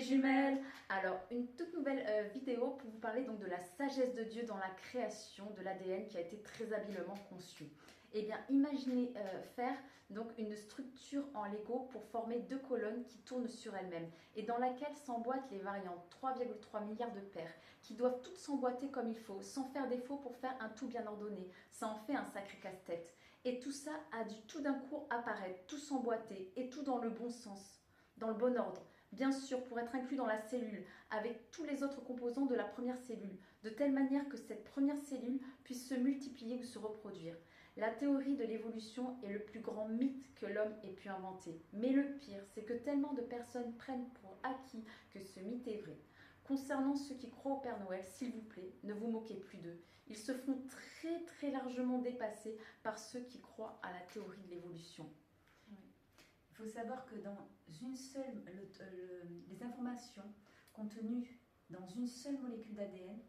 jumelles. Alors, une toute nouvelle vidéo pour vous parler donc de la sagesse de Dieu dans la création de l'ADN qui a été très habilement conçu. Eh bien, imaginez faire donc une structure en Lego pour former deux colonnes qui tournent sur elles-mêmes et dans laquelle s'emboîtent les variantes 3,3 milliards de paires qui doivent toutes s'emboîter comme il faut, sans faire défaut pour faire un tout bien ordonné. Ça en fait un sacré casse-tête. Et tout ça a dû tout d'un coup apparaître, tout s'emboîter et tout dans le bon sens, dans le bon ordre. Bien sûr, pour être inclus dans la cellule, avec tous les autres composants de la première cellule, de telle manière que cette première cellule puisse se multiplier ou se reproduire. La théorie de l'évolution est le plus grand mythe que l'homme ait pu inventer. Mais le pire, c'est que tellement de personnes prennent pour acquis que ce mythe est vrai. Concernant ceux qui croient au Père Noël, s'il vous plaît, ne vous moquez plus d'eux. Ils se font très largement dépasser par ceux qui croient à la théorie de l'évolution. Oui. Il faut savoir que dans une seule, les informations contenues dans une seule molécule d'ADN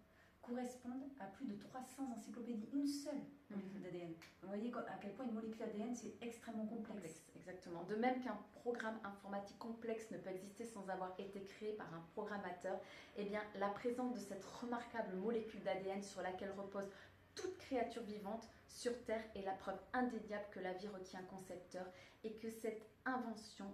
correspondent à plus de 300 encyclopédies, une seule molécule d'ADN. Vous voyez à quel point une molécule d'ADN c'est extrêmement complexe. Exactement. De même qu'un programme informatique complexe ne peut exister sans avoir été créé par un programmateur, eh bien la présence de cette remarquable molécule d'ADN sur laquelle repose toute créature vivante sur Terre est la preuve indéniable que la vie requiert un concepteur et que cette invention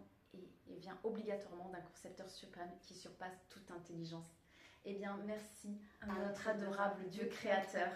vient obligatoirement d'un concepteur suprême qui surpasse toute intelligence. Eh bien, merci à notre adorable Dieu créateur.